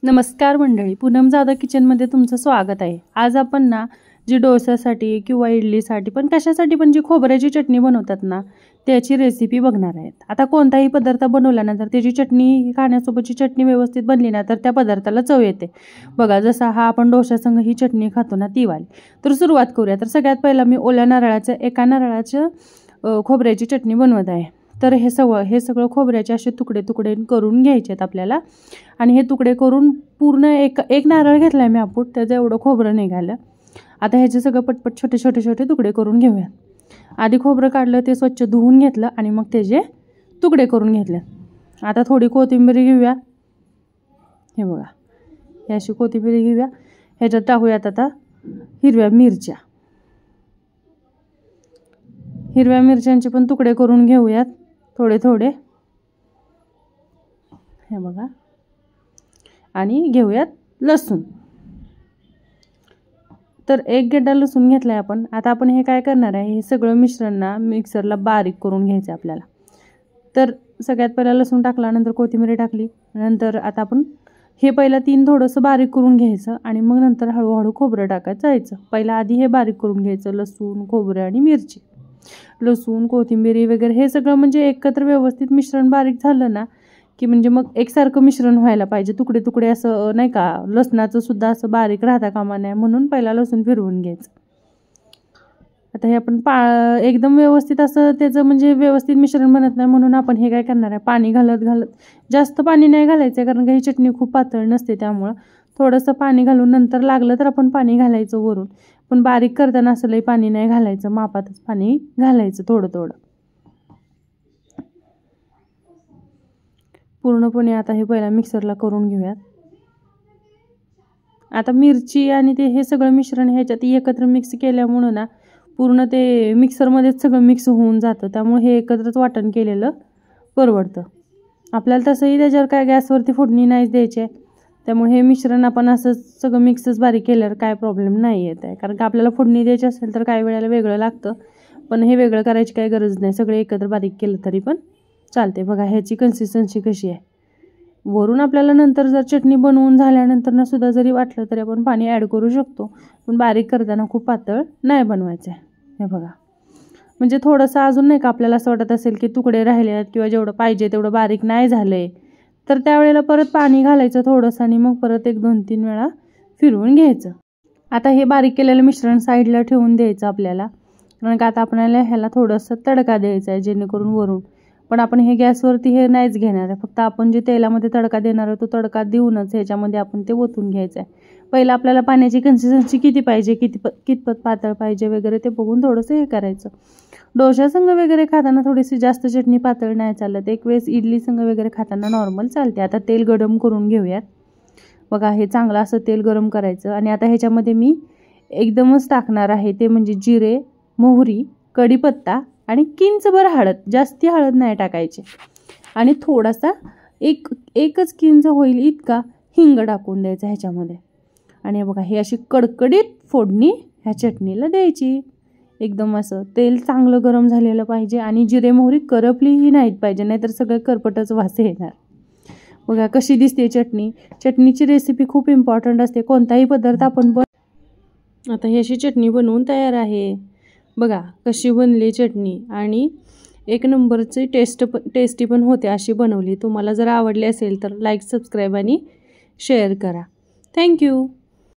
नमस्कार मंडळी, पूनम जाधव किचनमध्ये तुमचं स्वागत आहे। आज आपण ना जी डोसासाठी किंवा इडलीसाठी पण कशासाठी पण जी खोबऱ्याची चटणी बनवतात ना त्याची रेसिपी बघणार आहेत। आता कोणताही पदार्थ बनवल्यानंतर त्याची चटणी खाण्यासोबतची चटणी व्यवस्थित बनली ना तर त्या पदार्थाला चव येते। बघा जसा हा आपण डोशासंग ही चटणी खातो ना ती वाली। तर सुरुवात करूया। तर सगळ्यात पहिला मी ओल्या नारळाचं एका नारळाचं खोबऱ्याची चटणी बनवत आहे। तर हे सगळं खोबऱ्याचे असे तुकडे तुकडे करून घ्यायचे आहेत आपल्याला। आणि हे तुकडे करून पूर्ण एक नारळ घेतलाय मी आपण, त्याचं एवढं खोबरं निघालं। आता ह्याचे सगळं पटपट छोटे छोटे छोटे तुकडे करून घेऊया। आधी खोबरं काढलं, ते स्वच्छ धुवून घेतलं आणि मग त्याचे तुकडे करून घेतले। आता थोडी कोथिंबीर घेऊया। हे बघा ही अशी कोथिंबीर घेऊया। ह्याच्यात टाकूयात आता हिरव्या मिरच्यांचे पण तुकडे करून घेऊयात थोडे थोडे। हे बघा आणि घेऊयात लसूण। तर एक गड्डा लसूण घेतलाय आपण। आता आपण हे काय करणार आहे, हे सगळं मिश्रण ना मिक्सरला बारीक करून घ्यायचं आपल्याला। तर सगळ्यात पहिला लसूण टाकला, नंतर कोथिंबीर टाकली, नंतर आता आपण हे पहिला तीन थोडंसं बारीक करून घ्यायचं आणि मग नंतर हळूहळू खोबरं टाकायचं जायचं। पहिला आधी हे बारीक करून घ्यायचं, लसूण खोबरं आणि मिरची, लसूण कोथिंबीर वगैरे हे सगळं म्हणजे एकत्र व्यवस्थित मिश्रण बारीक झालं ना की म्हणजे मग एकसारखं मिश्रण व्हायला पाहिजे। तुकडे तुकडे असं नाही का, लसणाचं सुद्धा असं बारीक राहता कामा नये म्हणून पहिला लसूण फिरवून घ्यायचं। आता हे आपण एकदम व्यवस्थित असं त्याचं म्हणजे व्यवस्थित मिश्रण बनत नाही म्हणून आपण हे काय करणार आहे, पाणी घालत जास्त पाणी नाही घालायचं कारण ही चटणी खूप पातळ नसते, त्यामुळं थोडंसं पाणी घालून नंतर लागलं तर आपण पाणी घालायचं वरून। पण बारीक करताना असं लई पाणी नाही घालायचं, मापातच पाणी घालायचं थोडं थोडं पूर्णपणे। आता हे पहिला मिक्सरला करून घेऊयात। आता मिरची आणि ते हे सगळं मिश्रण ह्याच्यात एकत्र मिक्स केल्यामुळे ना पूर्ण ते मिक्सरमध्येच सगळं मिक्स होऊन जातं, त्यामुळे हे एकत्रच वाटण केलेलं परवडतं आपल्याला। तसंही त्याच्यावर काय गॅसवरती फोडणी नाहीच द्यायची आहे, त्यामुळे हे मिश्रण आपण असं सगळं मिक्सच बारीक केल्यावर काय प्रॉब्लेम नाही येत आहे। कारण का आपल्याला फोडणी द्यायची असेल तर काही वेळेला वेगळं लागतं, पण हे वेगळं करायची काही गरज नाही, सगळे एकत्र बारीक केलं तरी पण चालते। बघा ह्याची कन्सिस्टन्सी कशी आहे। वरून आपल्याला नंतर जर चटणी बनवून झाल्यानंतर ना सुद्धा जरी वाटलं तरी आपण पाणी ॲड करू शकतो, पण बारीक करताना खूप पातळ नाही बनवायचं आहे। हे बघा म्हणजे थोडंसं अजून नाही का आपल्याला असं वाटत असेल की तुकडे राहिले आहेत किंवा जेवढं पाहिजे तेवढं बारीक नाही झालंय तर त्यावेळेला परत पाणी घालायचं थोडंसं आणि मग परत 1-2-3 वेळा फिरवून घ्यायचं। आता हे बारीक केलेलं मिश्रण साईडला ठेवून द्यायचं आपल्याला, कारण का आता आपल्याला ह्याला थोडंसं तडका द्यायचा आहे जेणेकरून वरून। पण आपण हे गॅसवरती हे नाहीच घेणार आहे, फक्त आपण जे तेलामध्ये तडका देणार आहे तो तडका देऊनच ह्याच्यामध्ये आपण ते ओतून घ्यायचं आहे। पहिला आपल्याला पाण्याची कन्सिस्टन्सी किती पाहिजे, कितपत पातळ पाहिजे वगैरे ते बघून थोडंसं हे करायचं। डोशासंग वगैरे खाताना थोडीशी जास्त चटणी पातळ नाही चालत, एक वेळेस इडली संग वगैरे खाताना नॉर्मल चालते। आता तेल गरम करून घेऊयात। बघा हे चांगलं असं तेल गरम करायचं आणि आता ह्याच्यामध्ये मी एकदमच टाकणार आहे ते म्हणजे जिरे, मोहरी, कढीपत्ता आणि किंचभर हळद, जास्ती हळद नाही टाकायची, आणि थोडासा एकच किंच होईल इतका हिंग टाकून द्यायचा ह्याच्यामध्ये। आणि बघा हे अशी कडकडीत फोडणी ह्या चटणीला द्यायची। एकदम असं तेल चांगलं गरम झालेलं पाहिजे आणि जिरे मोहरी करपलीही नाहीत पाहिजे, नाहीतर सगळं करपटच वास येणार। बघा कशी दिसते चटणी। चटणीची रेसिपी खूप इम्पॉर्टंट असते, कोणताही पदार्थ आपण आता ही अशी चटणी बनवून तयार आहे। बघा कशी बनली चटणी आणि एक नंबरची टेस्टी पण होते अशी बनवली। तुम्हाला जर आवडली असेल तर लाईक, सबस्क्राईब आणि शेअर करा। थँक्यू।